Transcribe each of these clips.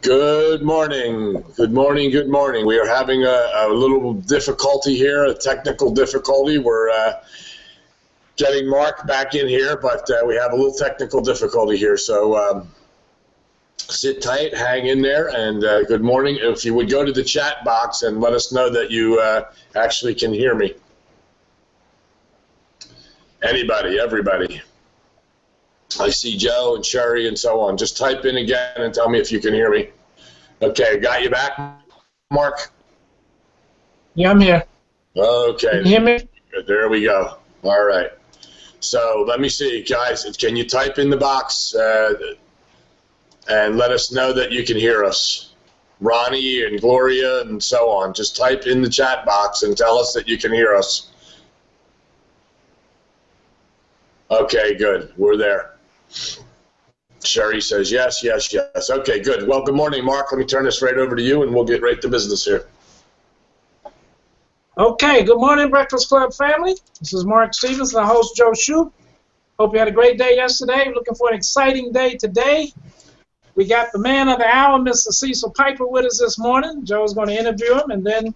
Good morning. Good morning. Good morning. We are having a little difficulty here, a technical difficulty. We're getting Mark back in here, but we have a little technical difficulty here. So sit tight, hang in there, and good morning. If you would go to the chat box and let us know that you actually can hear me. Anybody, everybody. I see Joe and Sherry and so on. Just type in again and tell me if you can hear me. Okay, got you back, Mark? Yeah, I'm here. Okay. Can you hear me? There we go. All right. So let me see, guys. Can you type in the box and let us know that you can hear us? Ronnie and Gloria and so on. Just type in the chat box and tell us that you can hear us. Okay, good. We're there. Sherry says yes, yes, yes. Okay, good. Well, good morning, Mark. Let me turn this right over to you, and we'll get right to business here. Okay, good morning, Breakfast Club family. This is Mark Stevens, and I host Joe Shoup. Hope you had a great day yesterday. Looking for an exciting day today. We got the man of the hour, Mr. Cecil Piper, with us this morning. Joe's going to interview him, and then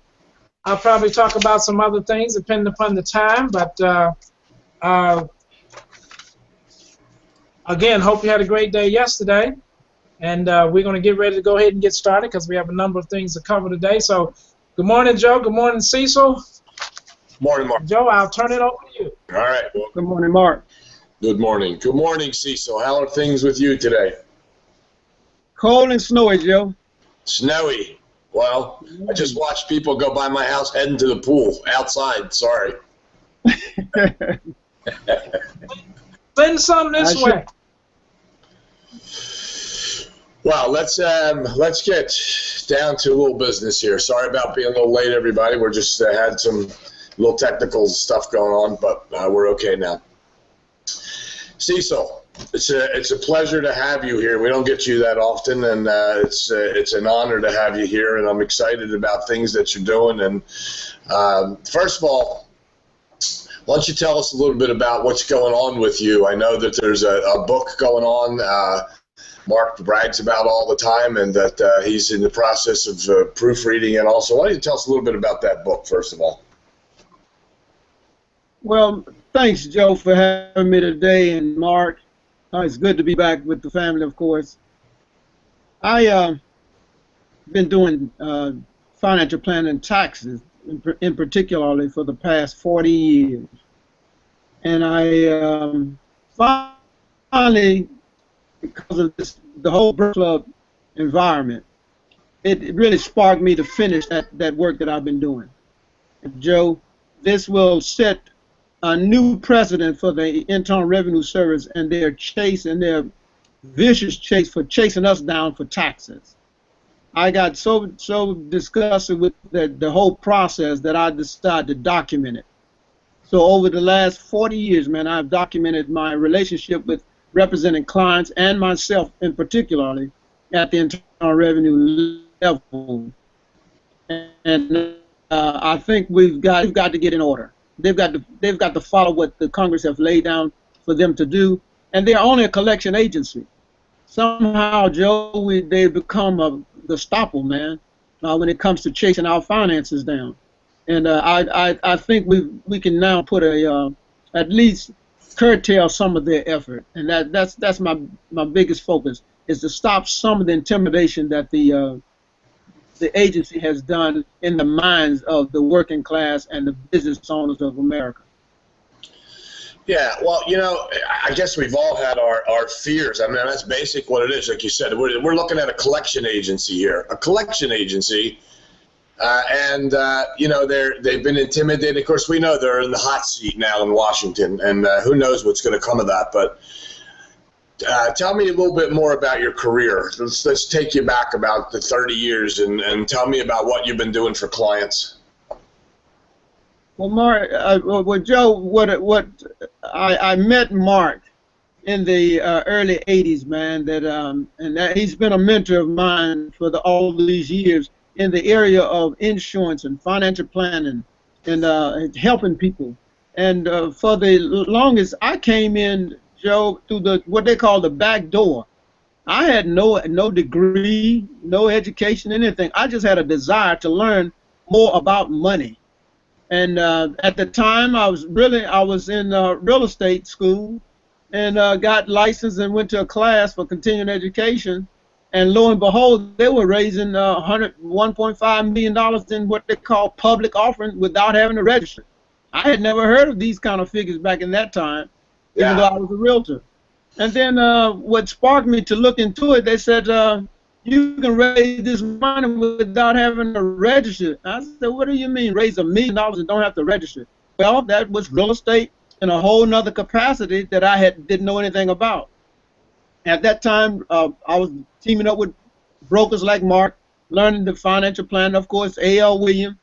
I'll probably talk about some other things depending upon the time. But again, hope you had a great day yesterday, and we're going to get ready to go ahead and get started because we have a number of things to cover today. So, good morning, Joe. Good morning, Cecil. Good morning, Mark. Joe, I'll turn it over to you. All right. Well, good morning, Mark. Good morning. Good morning, Cecil. How are things with you today? Cold and snowy, Joe. Snowy. Well, I just watched people go by my house heading to the pool outside. Sorry. Send some this way. Well, let's get down to a little business here. Sorry about being a little late, everybody. We're just had some little technical stuff going on, but we're okay now. Cecil, it's a pleasure to have you here. We don't get you that often, and it's an honor to have you here. And I'm excited about things that you're doing. And first of all, why don't you tell us a little bit about what's going on with you? I know that there's a book going on. Mark brags about all the time, and that he's in the process of proofreading and also. Why don't you tell us a little bit about that book, first of all? Well, thanks, Joe, for having me today, and Mark. It's good to be back with the family, of course. I been doing financial planning and taxes, in particularly for the past 40 years. And I finally, because of the whole Breakfast Club environment, it really sparked me to finish that work that I've been doing. And Joe, this will set a new precedent for the Internal Revenue Service and their vicious chase for chasing us down for taxes. I got so disgusted with the whole process that I decided to document it. So over the last 40 years, man, I've documented my relationship with representing clients and myself in particularly at the Internal Revenue level. And I think we've got to get in order. They've got to follow what the Congress have laid down for them to do, and they're only a collection agency. Somehow, Joe, they've become the stopper, man, when it comes to chasing our finances down. And I think we can now put at least curtail some of their effort, and that's my biggest focus, is to stop some of the intimidation that the agency has done in the minds of the working class and the business owners of America. Yeah, well, you know, I guess we've all had our fears. I mean, that's basic what it is. Like you said, we're looking at a collection agency here, a collection agency, and you know, they've been intimidated. Of course, we know they're in the hot seat now in Washington, and who knows what's going to come of that. But tell me a little bit more about your career. Let's take you back about the 30 years and tell me about what you've been doing for clients. Well, Mark, Joe, I met Mark in the early 80s, man. That he's been a mentor of mine for all these years in the area of insurance and financial planning and helping people. And for the longest, I came in, Joe, through what they call the back door. I had no degree, no education, anything. I just had a desire to learn more about money. And at the time, I was in real estate school, and got licensed and went to a class for continuing education. And lo and behold, they were raising $1.5 million in what they call public offering without having to register. I had never heard of these kind of figures back in that time, even though I was a realtor. And then what sparked me to look into it, they said, you can raise this money without having to register. I said, what do you mean, raise $1 million and don't have to register? Well, that was real estate in a whole nother capacity that I didn't know anything about. At that time, I was teaming up with brokers like Mark, learning the financial plan, of course, A.L. Williams,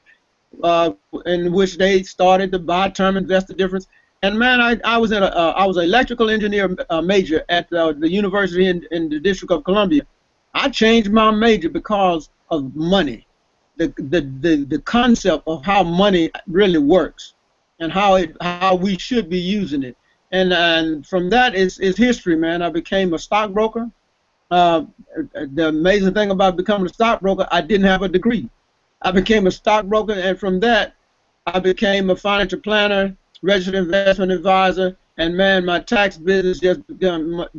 in which they started to buy term investor difference. And man, I was an electrical engineer major at the university in the District of Columbia. I changed my major because of money, the concept of how money really works, and how we should be using it. And from that is history, man. I became a stockbroker. The amazing thing about becoming a stockbroker, I didn't have a degree. I became a stockbroker, and from that, I became a financial planner, registered investment advisor, and man, my tax business just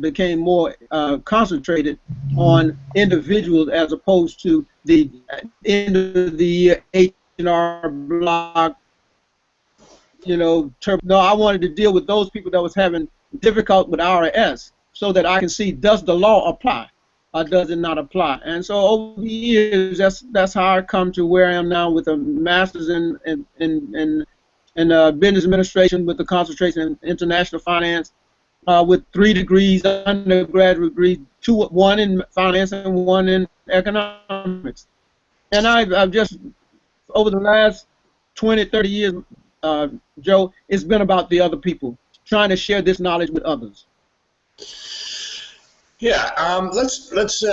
became more concentrated on individuals as opposed to the end of the H&R Block. No, I wanted to deal with those people that was having difficulty with IRS, so that I can see, does the law apply or does it not apply? And so over the years, that's how I come to where I am now with a master's in business administration with a concentration in international finance, with 3 degrees, undergraduate degrees, one in finance and one in economics. And I've just, over the last 20, 30 years, Joe, it's been about the other people, trying to share this knowledge with others. Yeah, let's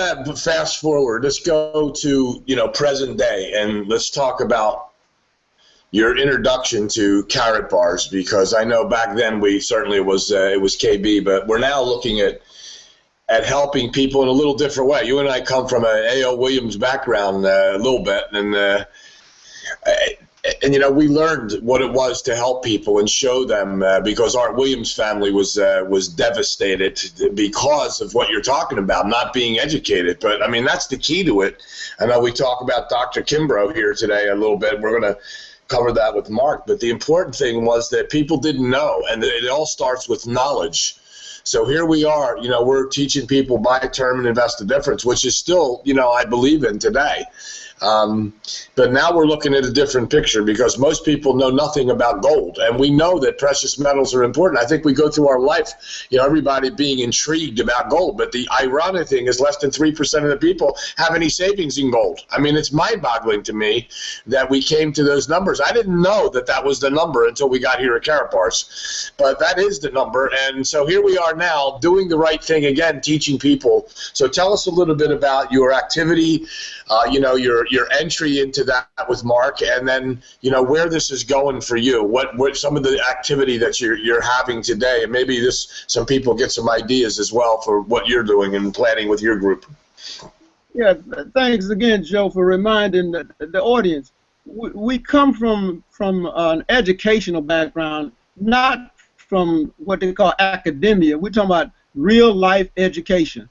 fast forward. Let's go to present day, and let's talk about your introduction to Karatbars, because I know back then it was KB, but we're now looking at helping people in a little different way. You and I come from an A.L. Williams background a little bit, and we learned what it was to help people and show them, because Art Williams' family was devastated because of what you're talking about, not being educated. But I mean, that's the key to it. I know we talk about Dr. Kimbrough here today a little bit. We're going to cover that with Mark. But the important thing was that people didn't know, and it all starts with knowledge. So here we are, we're teaching people buy term and invest the difference, which is still, I believe in today. But now we're looking at a different picture, because most people know nothing about gold, and we know that precious metals are important. I think we go through our life, everybody being intrigued about gold, but the ironic thing is less than 3% of the people have any savings in gold. I mean, it's mind-boggling to me that we came to those numbers. I didn't know that was the number until we got here at Karatbars, but that is the number. And so here we are now doing the right thing again, teaching people. So tell us a little bit about your activity, your entry into that with Mark, and then where this is going for you. What some of the activity that you're having today, and maybe some people get some ideas as well for what you're doing and planning with your group. Yeah, thanks again, Joe, for reminding the audience. We come from an educational background, not from what they call academia. We're talking about real life education,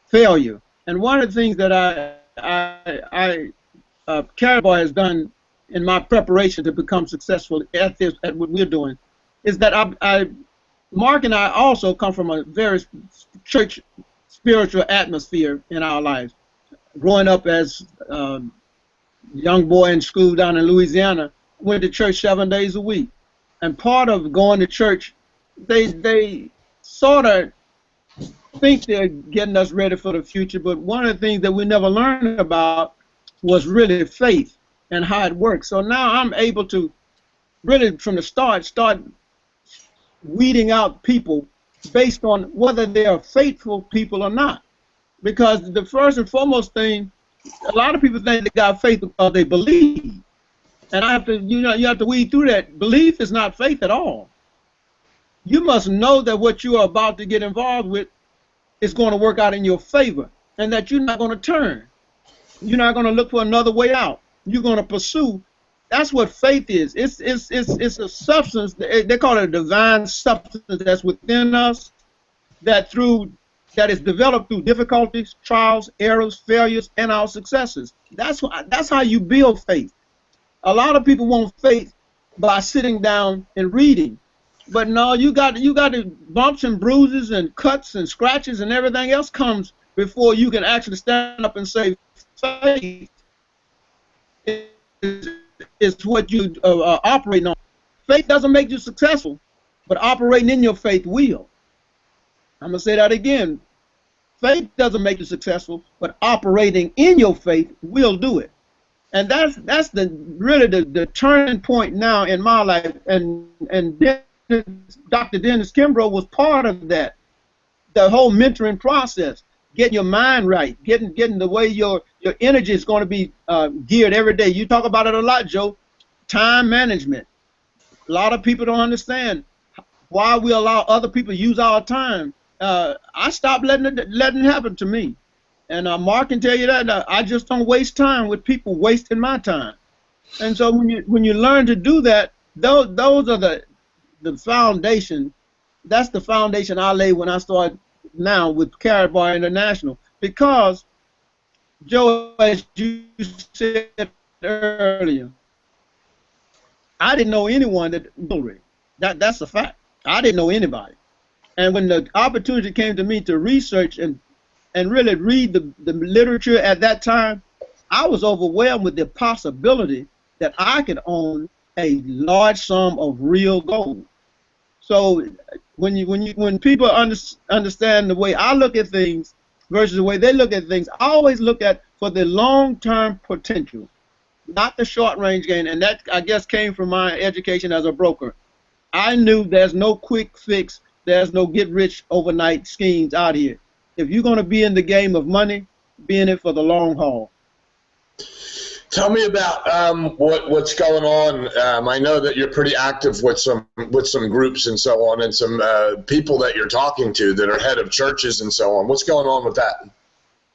failure. And one of the things that Karatbars has done in my preparation to become successful at what we're doing, is that Mark and I also come from a very church spiritual atmosphere in our lives. Growing up as a young boy in school down in Louisiana, went to church 7 days a week. And part of going to church, they sort of think they're getting us ready for the future, but one of the things that we never learned about was really faith and how it works. So now I'm able to really from the start weeding out people based on whether they are faithful people or not. Because the first and foremost thing, a lot of people think they got faith because they believe. And you have to weed through that. Belief is not faith at all. You must know that what you are about to get involved with is going to work out in your favor, and that you're not going to turn. You're not going to look for another way out. You're going to pursue. That's what faith is. It's a substance. They call it a divine substance that's within us, that is developed through difficulties, trials, errors, failures, and our successes. That's how you build faith. A lot of people want faith by sitting down and reading, but no, you got bumps and bruises and cuts and scratches and everything else comes before you can actually stand up and say faith is what you operating on. Faith doesn't make you successful, but operating in your faith will. I'm going to say that again. Faith doesn't make you successful, but operating in your faith will do it. And that's really the turning point now in my life. And Dr. Dennis Kimbrough was part of that. The whole mentoring process, getting your mind right, getting the way your energy is going to be geared every day. You talk about it a lot, Joe. Time management. A lot of people don't understand why we allow other people to use our time. I stopped letting it happen to me. And Mark can tell you that I just don't waste time with people wasting my time. And so when you learn to do that, those are the foundation. That's the foundation I laid when I started now with Karatbar International. Because, Joe, as you said earlier, I didn't know anyone that jewelry. That's a fact. I didn't know anybody. And when the opportunity came to me to research and really read the literature at that time, I was overwhelmed with the possibility that I could own a large sum of real gold. So when people understand the way I look at things versus the way they look at things, I always look at for the long-term potential, not the short-range gain. And that, I guess, came from my education as a broker. I knew there's no quick fix, there's no get-rich-overnight schemes out here. If you're going to be in the game of money, be in it for the long haul. Tell me about what's going on. I know that you're pretty active with some groups and so on, and some people that you're talking to that are head of churches and so on. What's going on with that?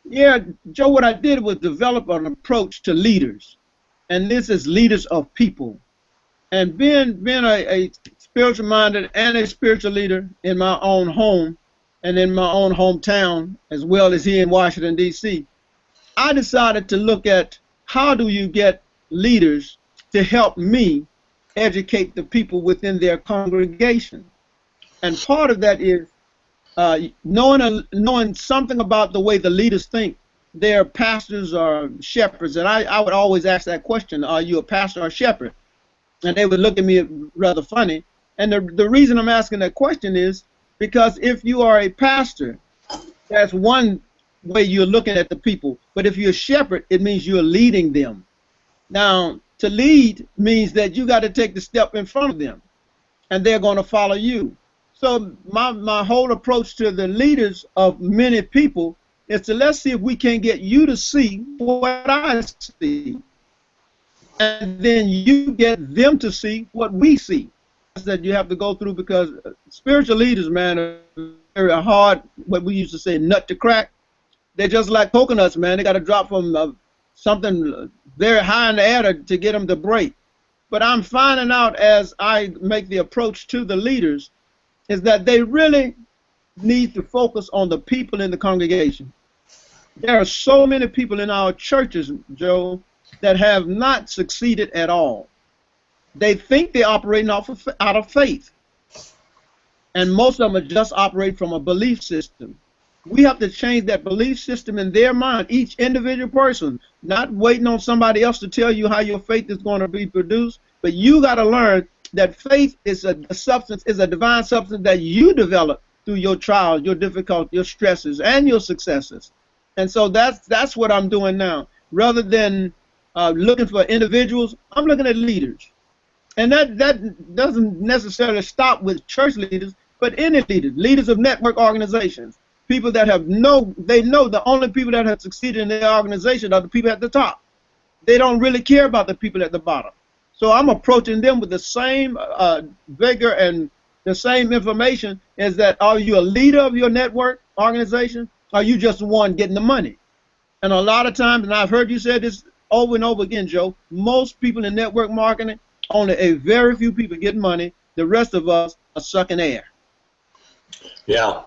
Yeah, Joe, what I did was develop an approach to leaders, and this is leaders of people. And being a spiritual-minded and a spiritual leader in my own home, and in my own hometown, as well as here in Washington, D.C., I decided to look at how do you get leaders to help me educate the people within their congregation. And part of that is knowing something about the way the leaders think. They're pastors or shepherds, and I would always ask that question, are you a pastor or a shepherd? And they would look at me rather funny. And the reason I'm asking that question is because if you are a pastor, that's one way you're looking at the people. But if you're a shepherd, it means you're leading them. Now, to lead means that you got to take the step in front of them, and they're going to follow you. So my whole approach to the leaders of many people is to let's see if we can get you to see what I see, and then you get them to see what we see. That you have to go through, because spiritual leaders, man, are very hard, what we used to say, nut to crack. They're just like coconuts, man. They got to drop from something very high in the air to get them to break. But I'm finding out as I make the approach to the leaders is that they really need to focus on the people in the congregation. There are so many people in our churches, Joe, that have not succeeded at all. They think they're operating out of faith. And most of them are just operate from a belief system. We have to change that belief system in their mind, each individual person, not waiting on somebody else to tell you how your faith is going to be produced, but you got to learn that faith is a substance, is a divine substance that you develop through your trials, your difficulties, your stresses, and your successes. And so that's what I'm doing now. Rather than looking for individuals, I'm looking at leaders. And that doesn't necessarily stop with church leaders, but any leaders of network organizations, people that they know the only people that have succeeded in their organization are the people at the top. They don't really care about the people at the bottom. So I'm approaching them with the same vigor and the same information as that, are you a leader of your network, organization, or are you just the one getting the money? And a lot of times, and I've heard you say this over and over again, Joe, most people in network marketing, only a very few people get money. The rest of us are sucking air. Yeah.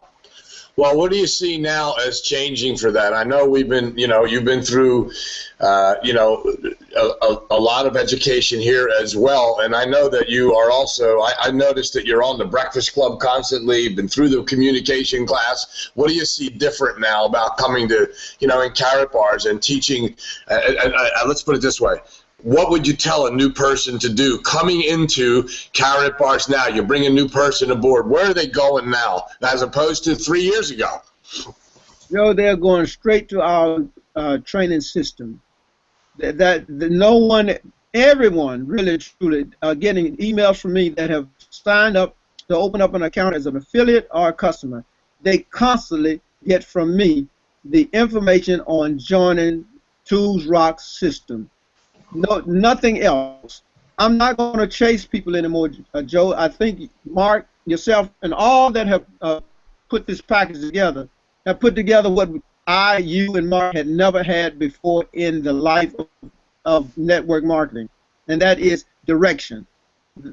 Well, what do you see now as changing for that? I know we've been, you've been through, a lot of education here as well. And I know that you are also, I noticed that you're on the Breakfast Club constantly, been through the communication class. What do you see different now about coming to, in Karatbars and teaching, let's put it this way. What would you tell a new person to do coming into Karatbars now? You bring a new person aboard. Where are they going now as opposed to 3 years ago? They're going straight to our training system. Everyone really truly are getting emails from me that have signed up to open up an account as an affiliate or a customer. They constantly get from me the information on joining Tools Rock's system. No, nothing else. I'm not going to chase people anymore, Joe. I think Mark, yourself, and all that have put this package together have put together what you, and Mark had never had before in the life of network marketing, and that is direction.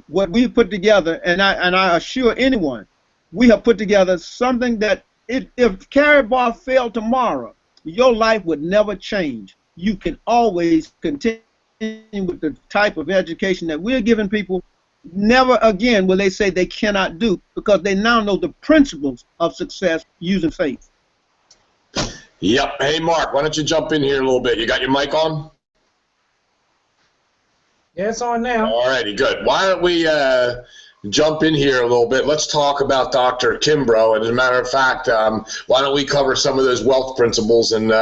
What we put together, and I assure anyone, we have put together something that if Karatbar failed tomorrow, your life would never change. You can always continue with the type of education that we're giving people. Never again will they say they cannot do, because they now know the principles of success using faith. Yep. Hey, Mark, why don't you jump in here a little bit? You got your mic on? Yeah, it's on now. All righty, good. Why don't we jump in here a little bit? Let's talk about Dr. Kimbrough. And as a matter of fact, why don't we cover some of those wealth principles, and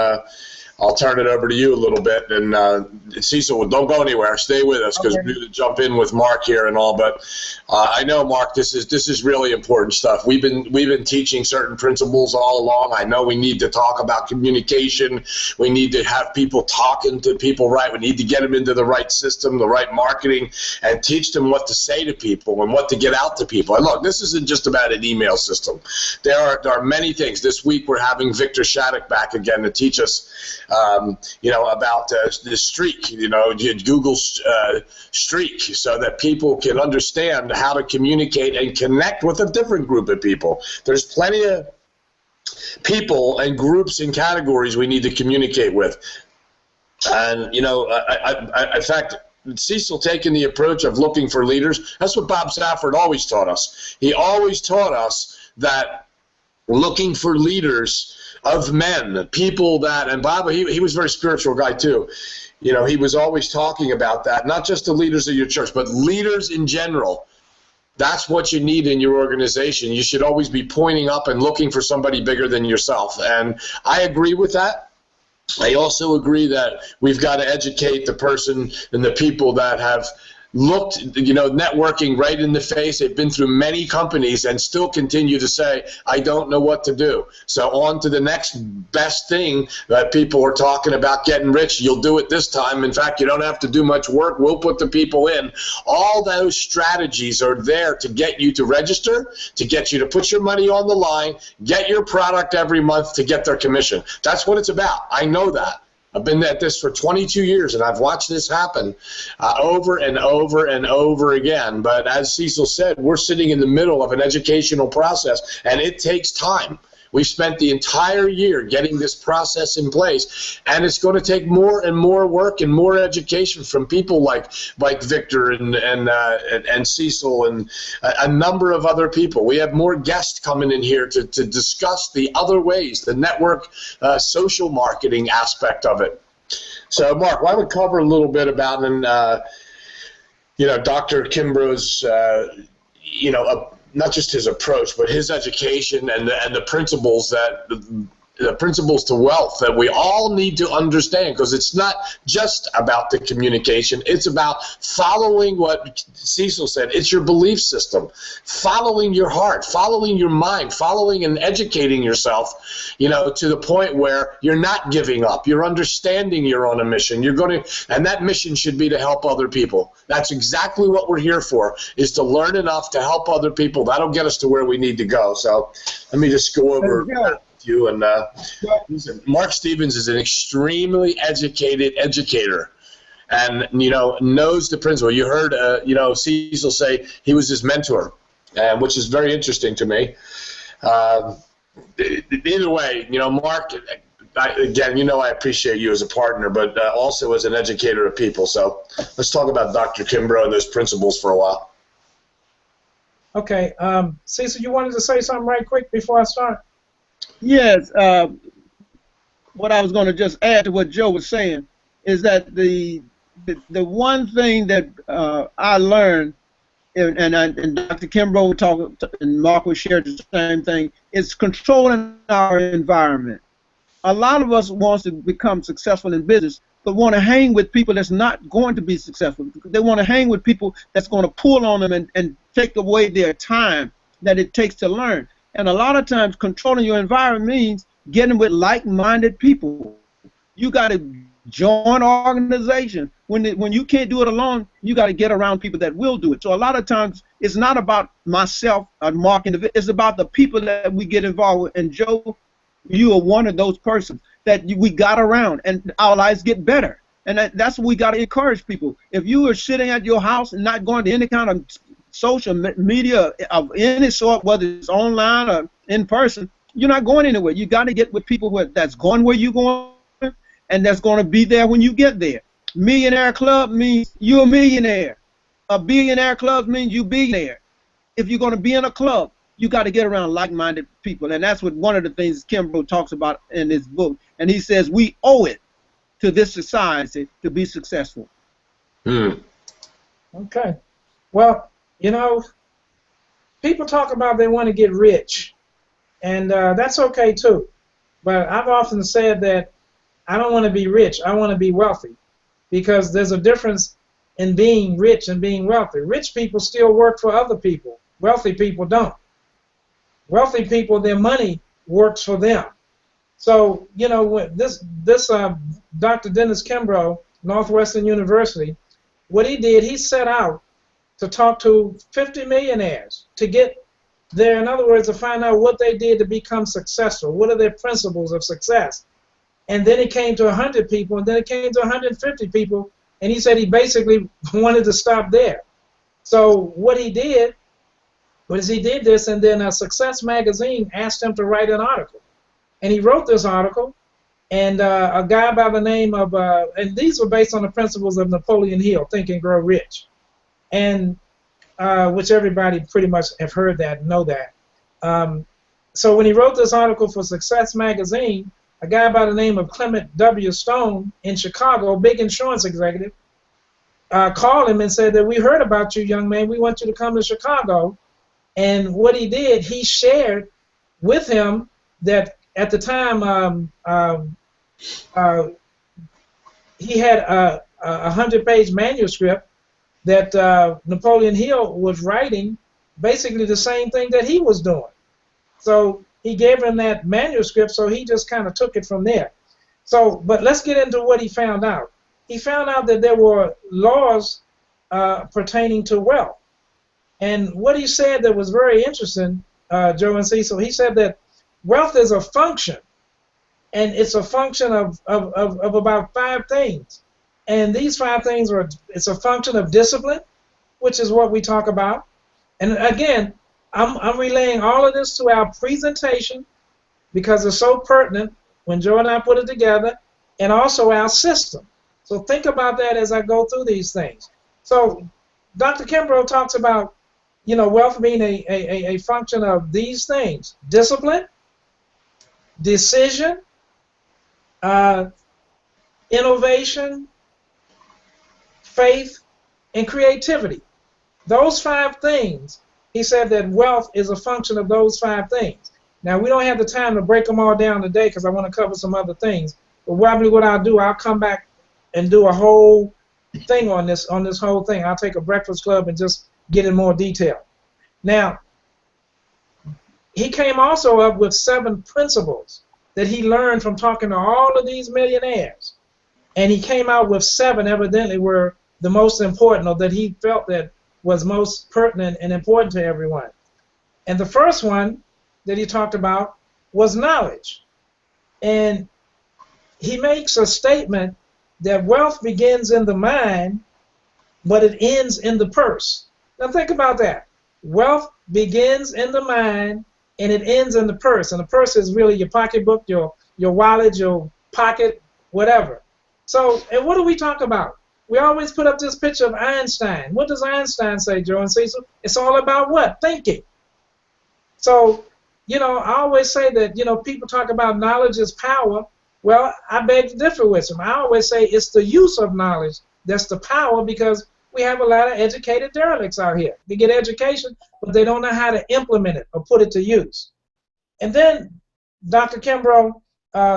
I'll turn it over to you a little bit. And Cecil, don't go anywhere. Stay with us, because we're going to jump in with Mark here and all. But I know, Mark, this is really important stuff. We've been teaching certain principles all along. I know we need to talk about communication. We need to have people talking to people right. We need to get them into the right system, the right marketing, and teach them what to say to people and what to get out to people. And look, this isn't just about an email system. There are many things. This week we're having Victor Shattuck back again to teach us about the streak, Google streak, so that people can understand how to communicate and connect with a different group of people. There's plenty of people and groups and categories we need to communicate with. And, in fact, Cecil taking the approach of looking for leaders, that's what Bob Safford always taught us. He always taught us that looking for leaders of men, people that, and Bob, he was a very spiritual guy too. He was always talking about that, not just the leaders of your church, but leaders in general. That's what you need in your organization. You should always be pointing up and looking for somebody bigger than yourself. And I agree with that. I also agree that we've got to educate the person and the people that have looked, networking right in the face. They've been through many companies and still continue to say, I don't know what to do. So on to the next best thing that people are talking about, getting rich. You'll do it this time. In fact, you don't have to do much work. We'll put the people in. All those strategies are there to get you to register, to get you to put your money on the line, get your product every month to get their commission. That's what it's about. I know that. I've been at this for 22 years, and I've watched this happen over and over and over again. But as Cecil said, we're sitting in the middle of an educational process, and it takes time. We've spent the entire year getting this process in place, and it's going to take more and more work and more education from people like Victor and Cecil and a number of other people. We have more guests coming in here to discuss the other ways, the network social marketing aspect of it. So, Mark, why don't we cover a little bit about Dr. Kimbrough's not just his approach, but his education and the principles the principles to wealth that we all need to understand, because it's not just about the communication. It's about following what Cecil said. It's your belief system, following your heart, following your mind, following and educating yourself, to the point where you're not giving up. You're understanding you're on a mission. And that mission should be to help other people. That's exactly what we're here for, is to learn enough to help other people. That'll get us to where we need to go. So let me just go over. you. And listen, Mark Stevens is an extremely educated educator, and knows the principle. You heard Cecil say he was his mentor, which is very interesting to me. Either way, Mark. Again, I appreciate you as a partner, but also as an educator of people. So let's talk about Dr. Kimbrough and those principles for a while. Okay. Cecil, you wanted to say something right quick before I start? Yes. What I was going to just add to what Joe was saying is that the one thing that I learned, and Dr. Kimbrough talked, and Mark will share the same thing, is controlling our environment. A lot of us wants to become successful in business, but want to hang with people that's not going to be successful. They want to hang with people that's going to pull on them and take away their time that it takes to learn. And a lot of times, controlling your environment means getting with like-minded people. You got to join an organization. When you can't do it alone, you got to get around people that will do it. So a lot of times, it's not about myself or Mark. It's about the people that we get involved with. And Joe, you are one of those persons that we got around, and our lives get better. And that's what we got to encourage people. If you are sitting at your house and not going to any kind of social media of any sort, whether it's online or in person, you're not going anywhere. You got to get with people that's going where you're going, and that's going to be there when you get there. Millionaire club means you're a millionaire. A billionaire club means you billionaire. If you're going to be in a club, you got to get around like-minded people, and that's what one of the things Kimbrough talks about in his book. And he says we owe it to this society to be successful. Okay. Well, people talk about they want to get rich, and that's okay too. But I've often said that I don't want to be rich. I want to be wealthy, because there's a difference in being rich and being wealthy. Rich people still work for other people. Wealthy people don't. Wealthy people, their money works for them. So, this Dr. Dennis Kimbrough, Northwestern University, what he did, he set out to talk to 50 millionaires to get there, in other words, to find out what they did to become successful. What are their principles of success? And then it came to 100 people, and then it came to 150 people, and he said he basically wanted to stop there. So what he did was he did this, and then Success Magazine asked him to write an article. And he wrote this article, and a guy by the name of, and these were based on the principles of Napoleon Hill, Think and Grow Rich, and which everybody pretty much have heard that, know that. So when he wrote this article for Success Magazine, a guy by the name of Clement W. Stone in Chicago, big insurance executive, called him and said that we heard about you, young man. We want you to come to Chicago. And what he did, he shared with him that at the time he had a 100-page manuscript that Napoleon Hill was writing, basically the same thing that he was doing. So he gave him that manuscript, so he just kind of took it from there. So, but let's get into what he found out. He found out that there were laws pertaining to wealth. And what he said that was very interesting, Joe and Cecil, he said that wealth is a function, and it's a function of about 5 things. And these 5 things it's a function of discipline, which is what we talk about. And again, I'm relaying all of this to our presentation because it's so pertinent when Joe and I put it together, and also our system. So think about that as I go through these things. So Dr. Kimbrough talks about wealth being a function of these things: discipline, decision, innovation, faith, and creativity. Those 5 things, he said that wealth is a function of those 5 things. Now, we don't have the time to break them all down today because I want to cover some other things. But probably what I'll do, I'll come back and do a whole thing on this whole thing. I'll take a breakfast club and just get in more detail. Now, he came also up with 7 principles that he learned from talking to all of these millionaires. And he came out with 7 evidently were the most important, or that he felt that was most pertinent and important to everyone. And the first one that he talked about was knowledge. And he makes a statement that wealth begins in the mind, but it ends in the purse. Now think about that. Wealth begins in the mind, and it ends in the purse. And the purse is really your pocketbook, your wallet, your pocket, whatever. So, and what do we talk about? We always put up this picture of Einstein. What does Einstein say, Joe and Cecil? It's all about what? Thinking. So, you know, I always say that, you know, people talk about knowledge is power. Well, I beg to differ with them. I always say it's the use of knowledge that's the power, because we have a lot of educated derelicts out here. They get education, but they don't know how to implement it or put it to use. And then Dr. Kimbrough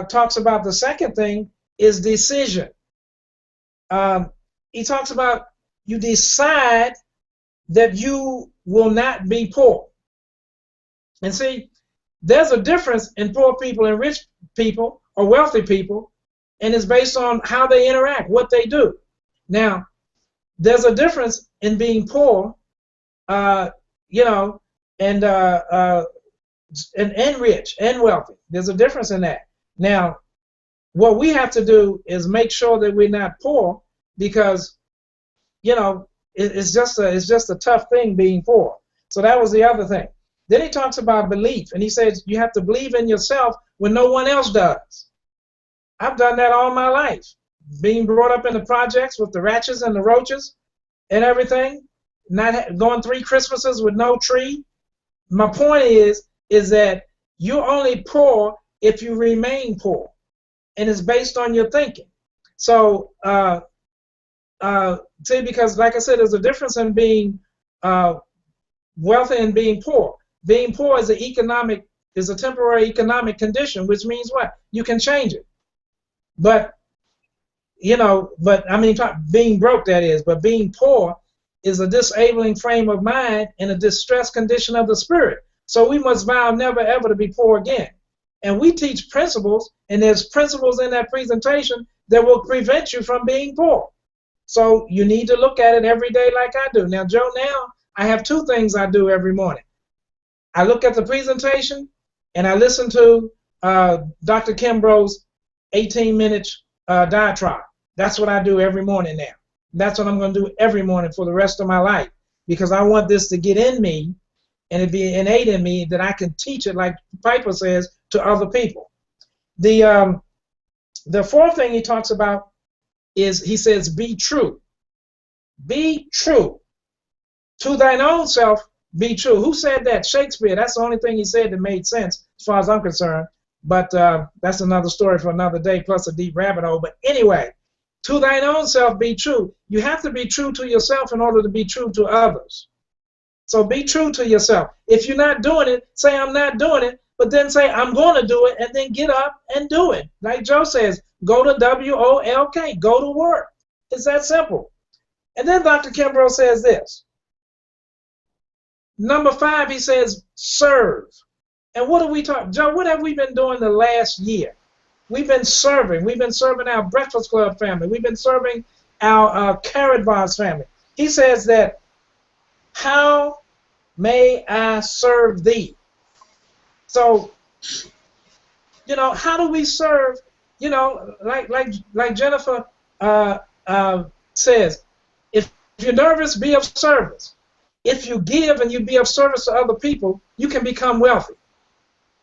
talks about the second thing is decision. He talks about you decide that you will not be poor. And see, there's a difference in poor people and rich people or wealthy people, and it's based on how they interact, what they do. Now, there's a difference in being poor, you know, and rich and wealthy. There's a difference in that. Now, what we have to do is make sure that we're not poor, because, you know, it's just a tough thing being poor. So that was the other thing. Then he talks about belief, and he says you have to believe in yourself when no one else does. I've done that all my life, being brought up in the projects with the ratchets and the roaches and everything, not going 3 Christmases with no tree. My point is that you're only poor if you remain poor, and it's based on your thinking. So, see, because like I said, there's a difference in being wealthy and being poor. Being poor is a temporary economic condition, which means what? You can change it. But, you know, I mean, being broke, that is, but being poor is a disabling frame of mind and a distressed condition of the spirit. So we must vow never ever to be poor again. And we teach principles, and there's principles in that presentation that will prevent you from being poor. So you need to look at it every day like I do. Now, Joe, I have 2 things I do every morning. I look at the presentation, and I listen to Dr. Kimbrough's 18-minute diatribe. That's what I do every morning now. That's what I'm going to do every morning for the rest of my life, because I want this to get in me and it be innate in me that I can teach it, like Piper says, to other people. The 4th thing he talks about is, he says, be true. Be true. To thine own self, be true. Who said that? Shakespeare. That's the only thing he said that made sense as far as I'm concerned. But that's another story for another day, plus a deep rabbit hole. But anyway, to thine own self be true. You have to be true to yourself in order to be true to others. So be true to yourself. If you're not doing it, say I'm not doing it, but then say I'm going to do it, and then get up and do it. Like Joe says, go to WOLK, go to work. It's that simple. And then Dr. Kimbrough says this. Number 5, he says, serve. And what are we talking? Joe, what have we been doing the last year? We've been serving. We've been serving our Breakfast Club family. We've been serving our Carrot Bars family. He says that, how may I serve thee? So, you know, how do we serve? You know, like Jennifer says, if you're nervous, be of service. If you give and you be of service to other people, you can become wealthy.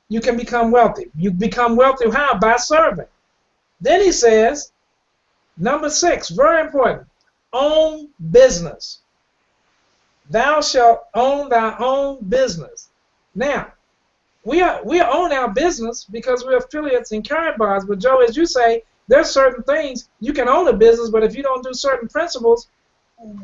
You can become wealthy. You become wealthy how? By serving. Then he says, number 6, very important, own business. Thou shalt own thy own business. Now, we own our business because we're affiliates in Carrot Bars, but Joe, as you say, there's certain things, you can own a business, but if you don't do certain principles,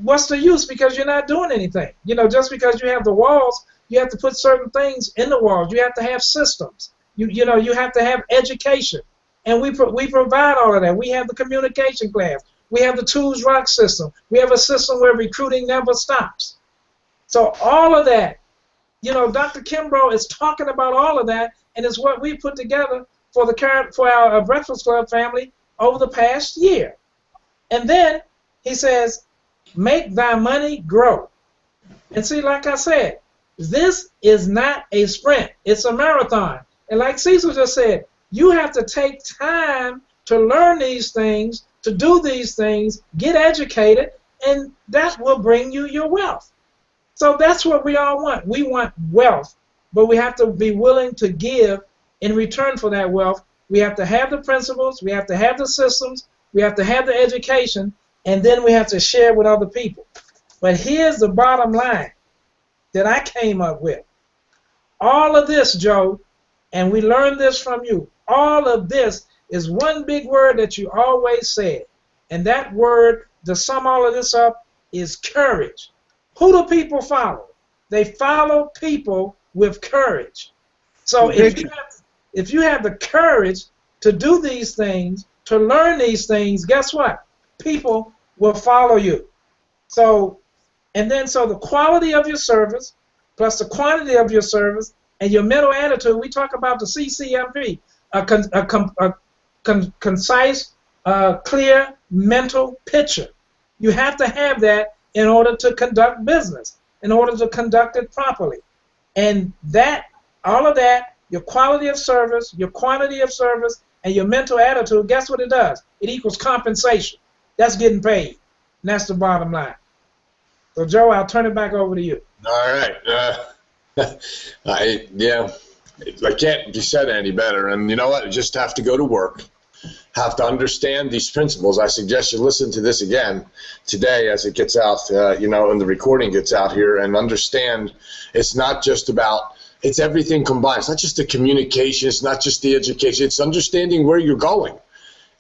what's the use? Because you're not doing anything. You know, just because you have the walls, you have to put certain things in the walls. You have to have systems. You know, you have to have education. And we provide all of that. We have the communication class. We have the Tools Rock system. We have a system where recruiting never stops. So all of that, you know, Dr. Kimbrough is talking about all of that, and it's what we put together for our Breakfast Club family over the past year. And then he says, make thy money grow. And see, like I said, this is not a sprint. It's a marathon. And like Cecil just said, you have to take time to learn these things, to do these things, get educated, and that will bring you your wealth. So that's what we all want. We want wealth, but we have to be willing to give in return for that wealth. We have to have the principles, we have to have the systems, we have to have the education, and then we have to share with other people. But here's the bottom line that I came up with. All of this, Joe, and we learned this from you, all of this is one big word that you always said. And that word, to sum all of this up, is courage. Who do people follow? They follow people with courage. So if you have the courage to do these things, to learn these things, guess what? People will follow you. So the quality of your service, plus the quantity of your service, and your mental attitude, we talk about the CCMP, concise, clear mental picture. You have to have that in order to conduct business, in order to conduct it properly. And that, all of that, your quality of service, your quantity of service, and your mental attitude, guess what it does? It equals compensation. That's getting paid. And that's the bottom line. So, Joe, I'll turn it back over to you. All right. I can't be said any better. And you know what? You just have to go to work, have to understand these principles. I suggest you listen to this again today as it gets out, and the recording gets out here, and understand it's not just about, it's everything combined. It's not just the communication. It's not just the education. It's understanding where you're going.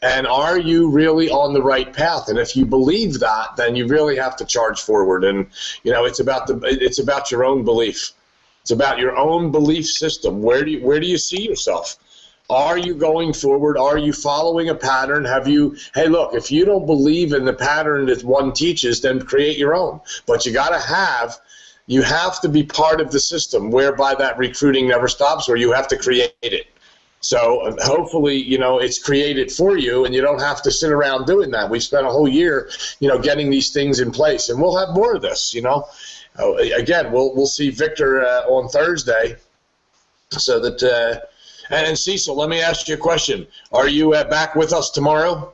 And are you really on the right path? And if you believe that, then you really have to charge forward. And it's about your own belief. It's about your own belief system. Where do you see yourself? Are you going forward? Are you following a pattern? Hey, look, if you don't believe in the pattern that one teaches, then create your own. But you have to be part of the system whereby that recruiting never stops, or you have to create it. So hopefully, it's created for you, and you don't have to sit around doing that. We spent a whole year, getting these things in place, and we'll have more of this. Again, we'll see Victor on Thursday, so that. And Cecil, let me ask you a question. Are you back with us tomorrow?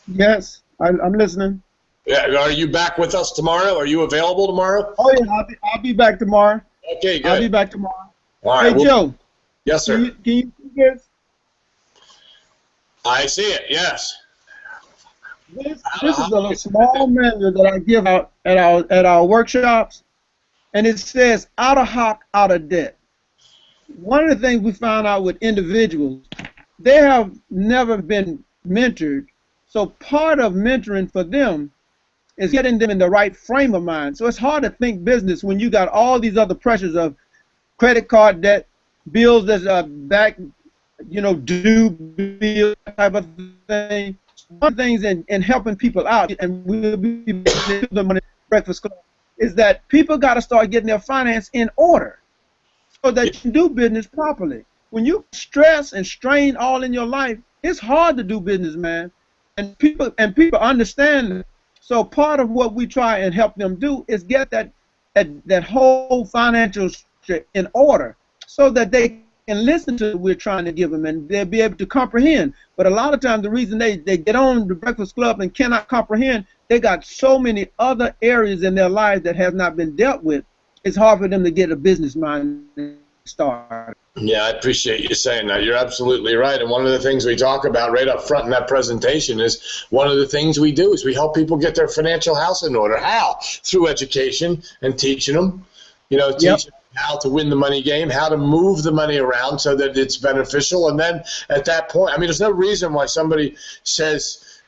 Yes, I'm listening. Yeah, are you back with us tomorrow? Are you available tomorrow? Oh yeah, I'll be back tomorrow. Okay, good. I'll be back tomorrow. All right. Hey, Joe. Yes, sir. Can you see this? I see it. Yes. This is a small manual that I give out at our workshops, and it says out of hock, out of debt. One of the things we found out with individuals, they have never been mentored, so part of mentoring for them is getting them in the right frame of mind. So it's hard to think business when you got all these other pressures of credit card debt, bills that's back, due bill type of thing. One of the things in helping people out, and we'll be the Money Breakfast Club, is that people got to start getting their finance in order so that you can do business properly. When you stress and strain all in your life, it's hard to do business, man. And people understand it. So part of what we try and help them do is get that whole financial structure in order so that they can listen to what we're trying to give them, and they'll be able to comprehend. But a lot of times the reason they get on the Breakfast Club and cannot comprehend, they got so many other areas in their lives that have not been dealt with. It's hard for them to get a business mind started. Yeah, I appreciate you saying that. You're absolutely right. And one of the things we talk about right up front in that presentation is one of the things we do is we help people get their financial house in order. How? Through education and teaching them, teaching them how to win the money game, how to move the money around so that it's beneficial. And then at that point, there's no reason why somebody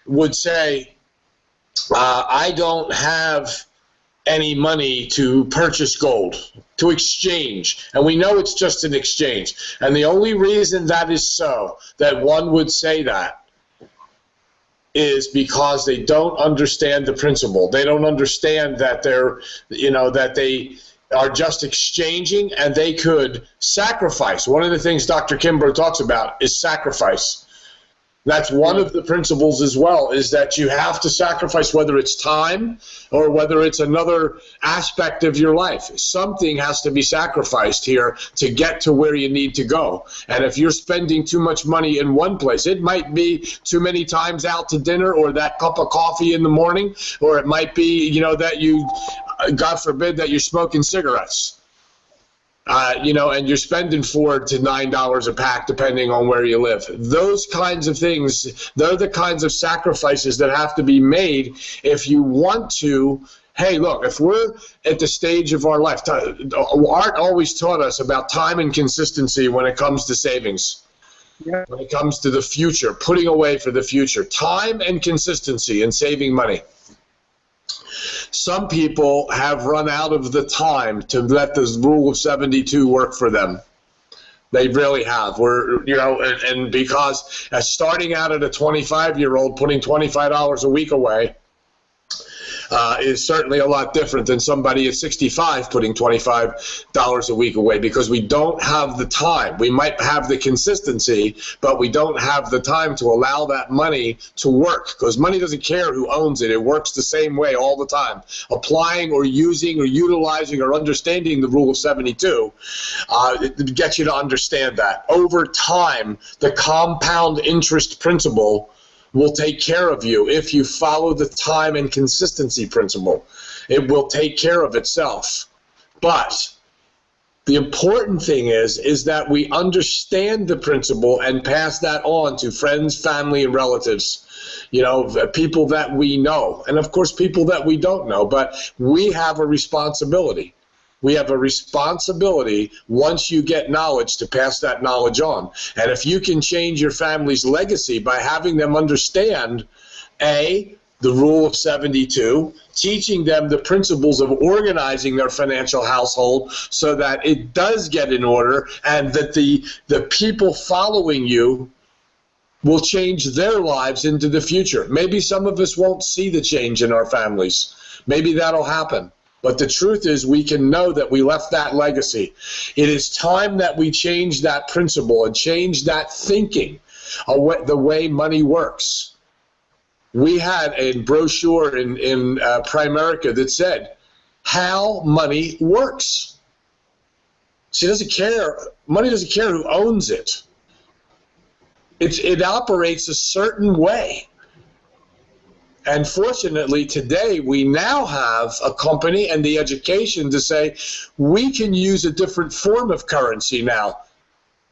would say, I don't have any money to purchase gold, to exchange. And we know it's just an exchange. And the only reason that is so, that one would say that, is because they don't understand the principle. They don't understand that that they are just exchanging, and they could sacrifice. One of the things Dr. Kimbrough talks about is sacrifice. That's one of the principles as well, is that you have to sacrifice, whether it's time or whether it's another aspect of your life. Something has to be sacrificed here to get to where you need to go. And if you're spending too much money in one place, it might be too many times out to dinner, or that cup of coffee in the morning, or it might be, you know, that you, God forbid, that you're smoking cigarettes. You know, and you're spending $4 to $9 a pack, depending on where you live. Those kinds of things, they're the kinds of sacrifices that have to be made if you want to. Hey, look, if we're at the stage of our life, Art always taught us about time and consistency when it comes to savings. Yeah. When it comes to the future, putting away for the future, time and consistency in saving money. Some people have run out of the time to let this rule of 72 work for them. They really have. You know, and because starting out at a 25-year-old, putting $25 a week away is certainly a lot different than somebody at 65 putting $25 a week away, because we don't have the time. We might have the consistency, but we don't have the time to allow that money to work, because money doesn't care who owns it. It works the same way all the time. Applying or using or utilizing or understanding the rule of 72 it gets you to understand that. Over time, the compound interest principle will take care of you if you follow the time and consistency principle. It will take care of itself. But the important thing is that we understand the principle and pass that on to friends, family, and relatives. You know, people that we know, and of course people that we don't know, but we have a responsibility. We have a responsibility, once you get knowledge, to pass that knowledge on. And if you can change your family's legacy by having them understand, A, the rule of 72, teaching them the principles of organizing their financial household so that it does get in order, and that the people following you will change their lives into the future. Maybe some of us won't see the change in our families. Maybe that'll happen. But the truth is, we can know that we left that legacy. It is time that we change that principle and change that thinking, the way money works. We had a brochure in Primerica that said how money works. She doesn't care. Money doesn't care who owns it. It operates a certain way. And fortunately, today, we now have a company and the education to say we can use a different form of currency now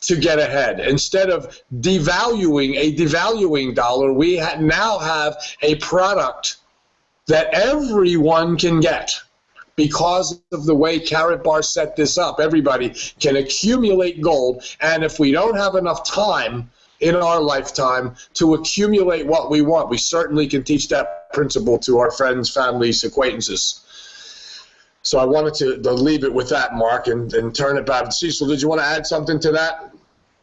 to get ahead. Instead of devaluing a devaluing dollar, we now have a product that everyone can get. Because of the way Karatbar set this up, everybody can accumulate gold, and if we don't have enough time in our lifetime to accumulate what we want, we certainly can teach that principle to our friends, families, acquaintances. So I wanted to leave it with that, Mark, and turn it back to Cecil. Did you want to add something to that?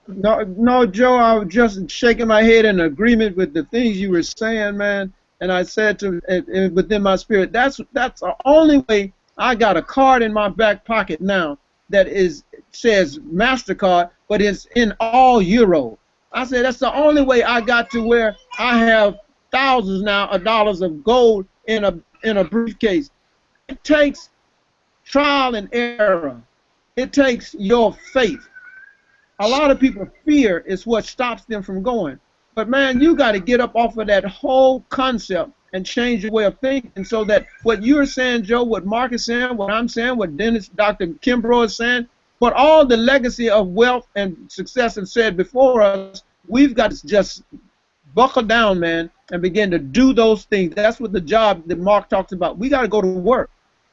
No, Joe, I was just shaking my head in agreement with the things you were saying, man. And I said within my spirit, that's the only way. I got a card in my back pocket now that says MasterCard, but it's in all euro. I said that's the only way I got to where I have thousands now of dollars of gold in a briefcase. It takes trial and error. It takes your faith. A lot of people, fear is what stops them from going. But man, you got to get up off of that whole concept and change your way of thinking, so that what you're saying, Joe, what Mark is saying, what I'm saying, what Dr. Kimbrough is saying, but all the legacy of wealth and success and said before us, we've got to just buckle down, man, and begin to do those things. That's what the job that Mark talks about. We got to go to work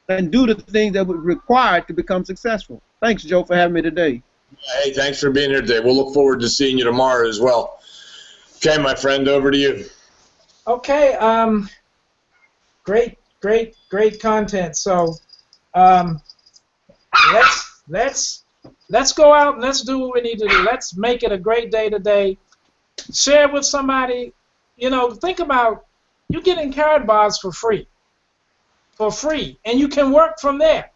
and do the things that were required to become successful. Thanks, Joe, for having me today. Hey, thanks for being here today. We'll look forward to seeing you tomorrow as well. Okay, my friend, over to you. Okay, great content. So let's go out and let's do what we need to do. Let's make it a great day today. Share it with somebody. You know, think about you getting Karatbars for free, and you can work from there.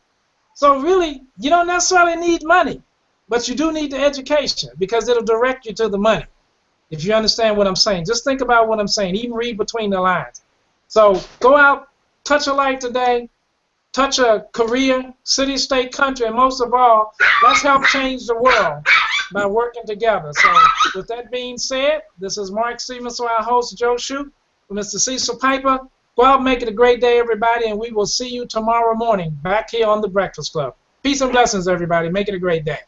So really, you don't necessarily need money, but you do need the education, because it'll direct you to the money. if you understand what I'm saying. Just think about what I'm saying. Even read between the lines. So go out, touch a life today, touch a career, city, state, country, and most of all, let's help change the world by working together. So with that being said, this is Mark Stevenson, our host, Joe Shoup, Mr. Cecil Piper. Go out and make it a great day, everybody, and we will see you tomorrow morning back here on The Breakfast Club. Peace and blessings, everybody. Make it a great day.